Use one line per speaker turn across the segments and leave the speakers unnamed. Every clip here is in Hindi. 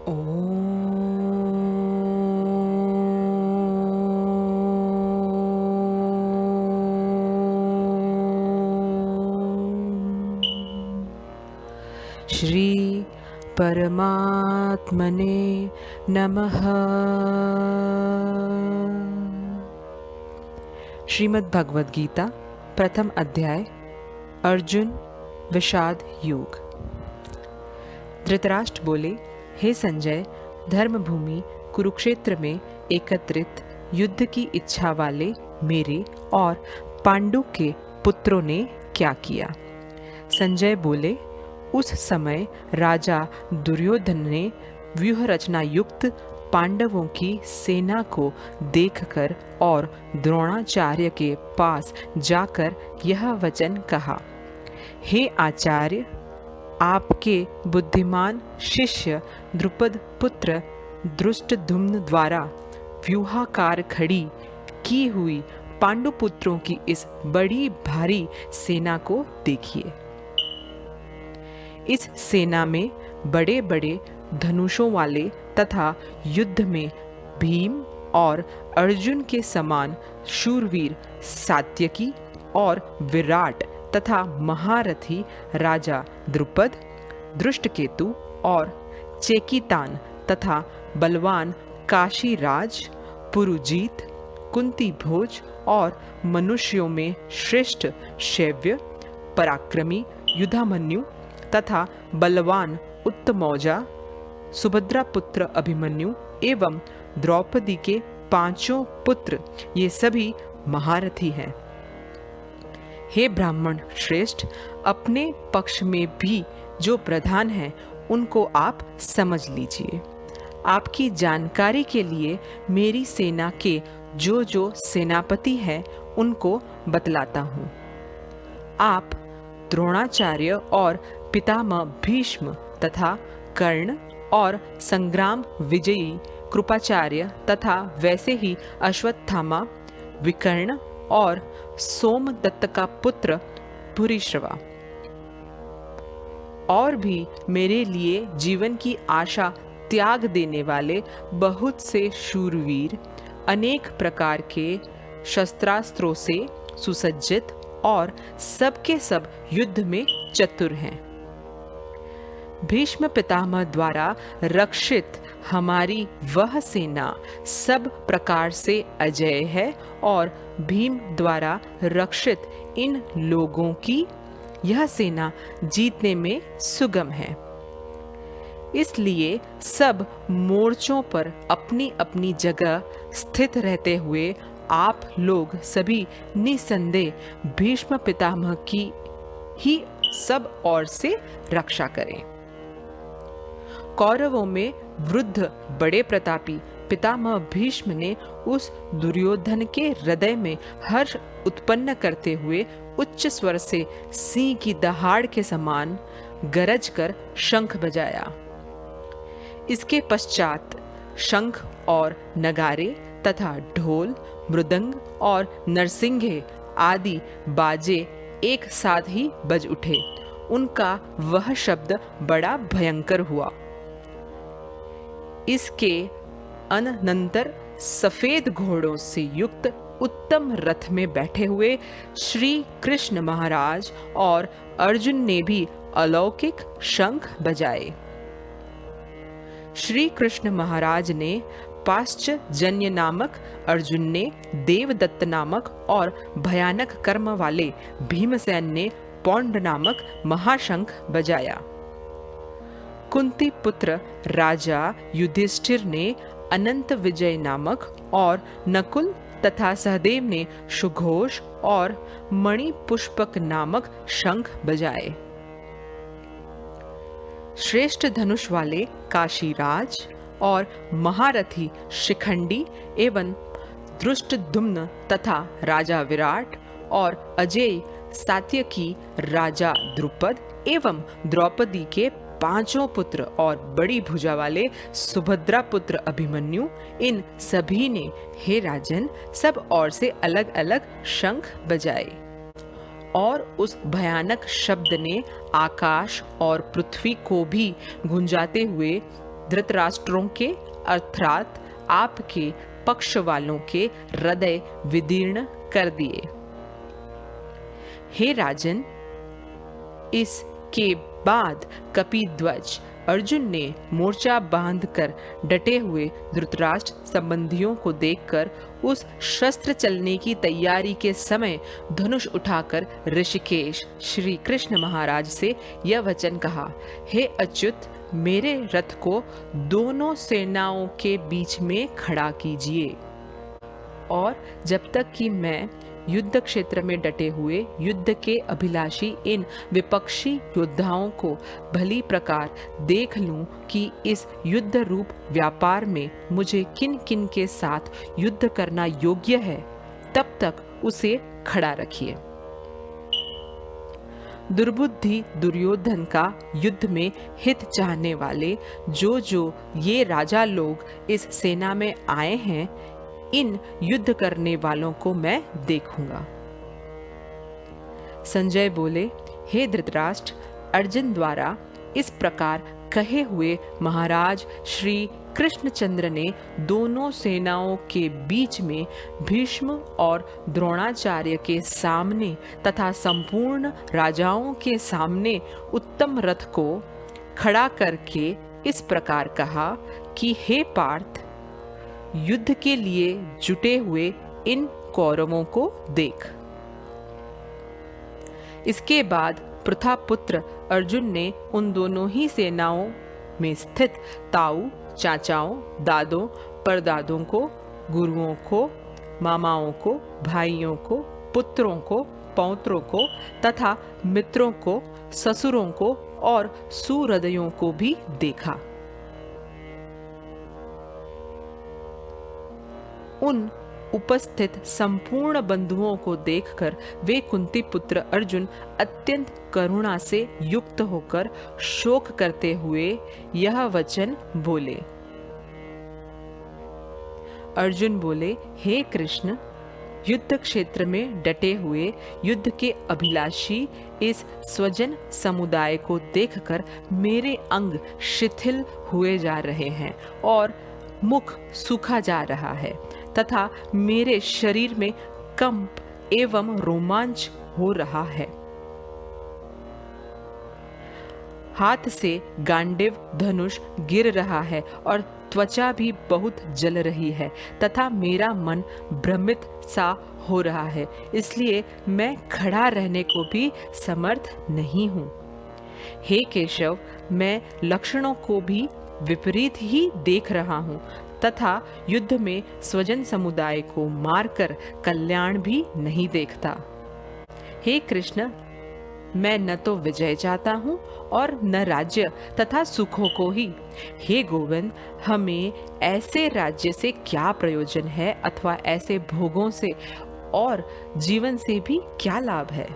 श्री परमात्मने नमः। श्रीमद् भगवद गीता प्रथम अध्याय अर्जुन विषाद योग। धृतराष्ट्र बोले, हे संजय, धर्मभूमि कुरुक्षेत्र में एकत्रित युद्ध की इच्छा वाले मेरे और पांडु के पुत्रों ने क्या किया? संजय बोले, उस समय राजा दुर्योधन ने व्यूह रचना युक्त पांडवों की सेना को देखकर और द्रोणाचार्य के पास जाकर यह वचन कहा, हे आचार्य, आपके बुद्धिमान शिष्य द्रुपद पुत्र धृष्टद्युम्न द्वारा व्यूहाकार खड़ी की हुई पांडुपुत्रों की इस बड़ी भारी सेना को देखिए। इस सेना में बड़े बड़े धनुषों वाले तथा युद्ध में भीम और अर्जुन के समान शूरवीर सात्यकी और विराट तथा महारथी राजा द्रुपद, दृष्टकेतु और चेकितान तथा बलवान काशीराज, पुरुजीत, कुंती भोज और मनुष्यों में श्रेष्ठ शैव्य, पराक्रमी युधामन्यु तथा बलवान उत्तमौजा, सुभद्रा पुत्र अभिमन्यु एवं द्रौपदी के पांचों पुत्र, ये सभी महारथी हैं। हे ब्राह्मण श्रेष्ठ, अपने पक्ष में भी जो प्रधान हैं उनको आप समझ लीजिए। आपकी जानकारी के लिए मेरी सेना के जो जो सेनापति हैं उनको बतलाता हूँ। आप द्रोणाचार्य और पितामह भीष्म तथा कर्ण और संग्राम विजयी कृपाचार्य तथा वैसे ही अश्वत्थामा, विकर्ण और सोमदत्त का पुत्र भूरिश्रवा और भी मेरे लिए जीवन की आशा त्याग देने वाले बहुत से शूरवीर, अनेक प्रकार के शस्त्रास्त्रों से सुसज्जित और सबके सब युद्ध में चतुर हैं। भीष्म पितामह द्वारा रक्षित हमारी वह सेना सब प्रकार से अजेय है और भीम द्वारा रक्षित इन लोगों की यह सेना जीतने में सुगम है। इसलिए सब मोर्चों पर अपनी अपनी जगह स्थित रहते हुए आप लोग सभी निसंदेह भीष्म पितामह की ही सब ओर से रक्षा करें। कौरवों में वृद्ध बड़े प्रतापी पितामह भीष्म ने उस दुर्योधन के हृदय में हर्ष उत्पन्न करते हुए उच्च स्वर से सिंह की दहाड़ के समान गरज कर शंख बजाया। इसके पश्चात शंख और नगारे तथा ढोल, मृदंग और नरसिंघे आदि बाजे एक साथ ही बज उठे। उनका वह शब्द बड़ा भयंकर हुआ। इसके अनंतर सफेद घोड़ों से युक्त उत्तम रथ में बैठे हुए श्री कृष्ण महाराज और अर्जुन ने भी अलौकिक शंख बजाए। श्री कृष्ण महाराज ने पाश्चजन्य नामक, अर्जुन ने देवदत्त नामक और भयानक कर्म वाले भीमसेन ने पौंड नामक महाशंख बजाया। कुंती पुत्र राजा युधिष्ठिर ने अनंत विजय नामक और नकुल तथा सहदेव ने सुघोष और मणि पुष्पक नामक शंख बजाए। श्रेष्ठ धनुष वाले काशीराज और महारथी शिखंडी एवं धृष्टद्युम्न तथा राजा विराट और अजेय सात्यकी राजा द्रुपद एवं द्रौपदी के पांचों पुत्र और बड़ी भुजा वाले सुभद्रा पुत्र अभिमन्यु, इन सभी ने हे राजन सब ओर से अलग अलग शंख बजाए और उस भयानक शब्द ने आकाश और पृथ्वी को भी गुंजाते हुए धृतराष्ट्रों के अर्थात आपके पक्ष वालों के हृदय विदीर्ण कर दिए। हे राजन, इसके बाद कपिध्वज अर्जुन ने मोर्चा बांधकर डटे हुए धृतराष्ट्र संबंधियों को देखकर उस शस्त्र चलने की तैयारी के समय धनुष उठाकर ऋषिकेश श्री कृष्ण महाराज से यह वचन कहा, हे अच्युत, मेरे रथ को दोनों सेनाओं के बीच में खड़ा कीजिए और जब तक कि मैं युद्ध क्षेत्र में डटे हुए युद्ध के अभिलाषी इन विपक्षी योद्धाओं को भली प्रकार देख लूं कि इस युद्ध रूप व्यापार में मुझे किन किन के साथ युद्ध करना योग्य है, तब तक उसे खड़ा रखिए। दुर्बुद्धि दुर्योधन का युद्ध में हित चाहने वाले जो ये राजा लोग इस सेना में आए हैं, इन युद्ध करने वालों को मैं देखूंगा। संजय बोले, हे धृतराष्ट्र, अर्जुन द्वारा इस प्रकार कहे हुए महाराज श्री कृष्णचंद्र ने दोनों सेनाओं के बीच में भीष्म और द्रोणाचार्य के सामने तथा संपूर्ण राजाओं के सामने उत्तम रथ को खड़ा करके इस प्रकार कहा कि हे पार्थ, युद्ध के लिए जुटे हुए इन कौरवों को देख। इसके बाद प्रथापुत्र अर्जुन ने उन दोनों ही सेनाओं में स्थित ताऊ, चाचाओं, दादों, परदादों को, गुरुओं को, मामाओं को, भाइयों को, पुत्रों को, पौत्रों को तथा मित्रों को, ससुरों को और सुहृदयों को भी देखा। उन उपस्थित संपूर्ण बंधुओं को देखकर वे कुंती पुत्र अर्जुन अत्यंत करुणा से युक्त होकर शोक करते हुए यह वचन बोले। अर्जुन बोले, हे कृष्ण, युद्ध क्षेत्र में डटे हुए युद्ध के अभिलाषी इस स्वजन समुदाय को देखकर मेरे अंग शिथिल हुए जा रहे हैं और मुख सूखा जा रहा है तथा मेरे शरीर में कंप एवं रोमांच हो रहा है। हाथ से गांडीव धनुष गिर रहा है और त्वचा भी बहुत जल रही है तथा मेरा मन भ्रमित सा हो रहा है, इसलिए मैं खड़ा रहने को भी समर्थ नहीं हूँ। हे केशव, मैं लक्षणों को भी विपरीत ही देख रहा हूँ तथा युद्ध में स्वजन समुदाय को मारकर कल्याण भी नहीं देखता। हे कृष्ण, मैं न तो विजय चाहता हूँ और न राज्य तथा सुखों को ही। हे गोविंद, हमें ऐसे राज्य से क्या प्रयोजन है अथवा ऐसे भोगों से और जीवन से भी क्या लाभ है।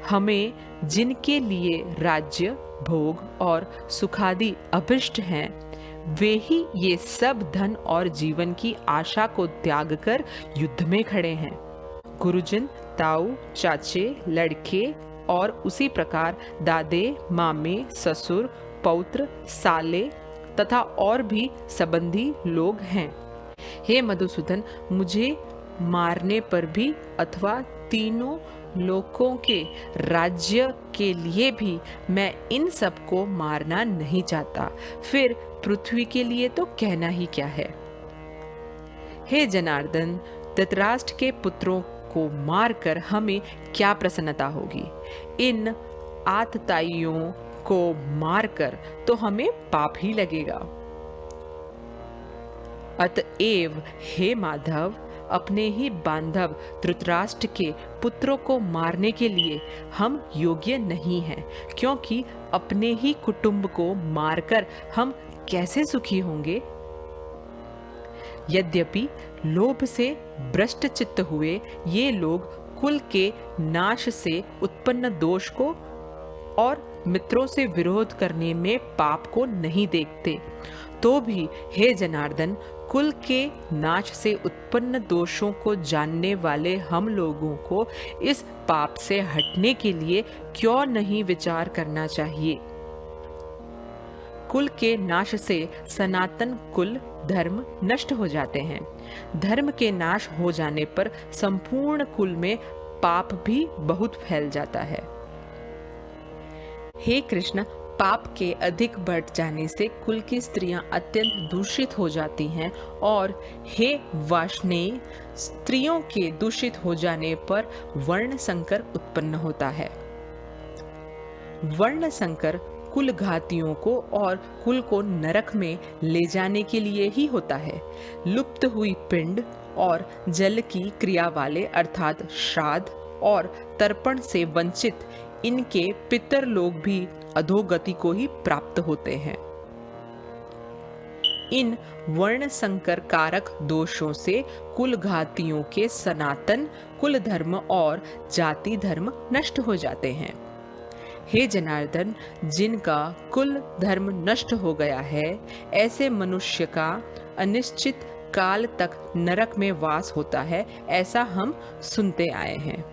हमें जिनके लिए राज्य, भोग और सुखादि अभिष्ट हैं, वे ही ये सब धन और जीवन की आशा को त्याग कर युद्ध में खड़े हैं। गुरुजन, ताऊ, चाचे, लड़के और उसी प्रकार दादे, मामे, ससुर, पौत्र, साले तथा और भी संबंधी लोग हैं। हे मधुसूदन, मुझे मारने पर भी अथवा तीनों लोकों के राज्य के लिए भी मैं इन सबको मारना नहीं चाहता, फिर पृथ्वी के लिए तो कहना ही क्या है। हे जनार्दन, धृतराष्ट्र के पुत्रों को मारकर हमें क्या प्रसन्नता होगी। इन आतताइयों को मारकर तो हमें पाप ही लगेगा। अतएव हे माधव, अपने ही बांधव धृतराष्ट्र के पुत्रों को मारने के लिए हम योग्य नहीं हैं, क्योंकि अपने ही कुटुंब को मारकर हम कैसे सुखी होंगे। यद्यपि लोभ से भ्रष्ट चित्त हुए ये लोग कुल के नाश से उत्पन्न दोष को और मित्रों से विरोध करने में पाप को नहीं देखते, तो भी हे जनार्दन, कुल के नाश से उत्पन्न दोषों को जानने वाले हम लोगों को इस पाप से हटने के लिए क्यों नहीं विचार करना चाहिए। कुल के नाश से सनातन कुल धर्म नष्ट हो जाते हैं। धर्म के नाश हो जाने पर संपूर्ण कुल में पाप भी बहुत फैल जाता है। हे कृष्ण, पाप के अधिक बढ़ जाने से कुल की स्त्रियां अत्यंत दूषित हो जाती हैं और हे वार्ष्णेय, स्त्रियों के दूषित हो जाने पर वर्ण संकर उत्पन्न होता है। वर्ण संकर कुल घातियों को और कुल को नरक में ले जाने के लिए ही होता है। लुप्त हुई पिंड और जल की क्रिया वाले अर्थात श्राद्ध और तर्पण से वंचित इनके पितर लोग भी अधोगति को ही प्राप्त होते हैं। इन वर्ण संकर कारक दोषों से कुल घातियों के सनातन कुल धर्म और जाति धर्म नष्ट हो जाते हैं। हे जनार्दन, जिनका कुल धर्म नष्ट हो गया है, ऐसे मनुष्य का अनिश्चित काल तक नरक में वास होता है, ऐसा हम सुनते आए हैं।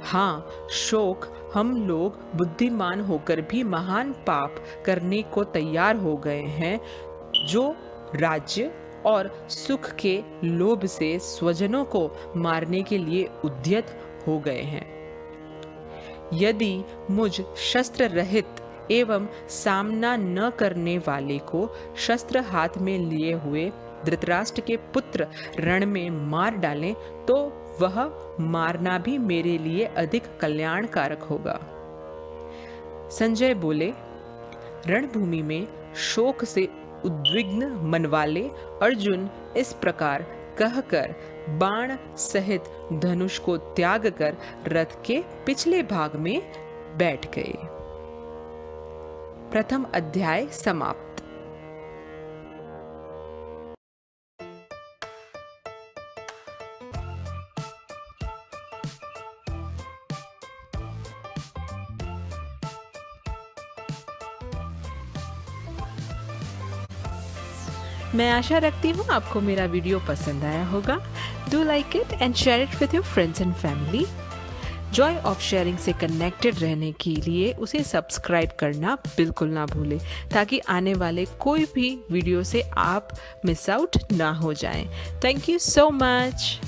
हाँ, शोक हम लोग बुद्धिमान होकर भी महान पाप करने को तैयार हो गए हैं, जो राज्य और सुख के लोभ से स्वजनों को मारने के लिए उद्यत हो गए हैं। यदि मुझ शस्त्र रहित एवं सामना न करने वाले को शस्त्र हाथ में लिए हुए धृतराष्ट्र के पुत्र रण में मार डालें, तो वह मारना भी मेरे लिए अधिक कल्याणकारक होगा। संजय बोले, रणभूमि में शोक से उद्विग्न मन वाले अर्जुन इस प्रकार कहकर बाण सहित धनुष को त्याग कर रथ के पिछले भाग में बैठ गए। प्रथम अध्याय समाप्त। मैं आशा रखती हूँ आपको मेरा वीडियो पसंद आया होगा। Do like it and share it with your friends and family. Joy of sharing से कनेक्टेड रहने के लिए उसे सब्सक्राइब करना बिल्कुल ना भूलें, ताकि आने वाले कोई भी वीडियो से आप मिस आउट ना हो जाएं। Thank you so much.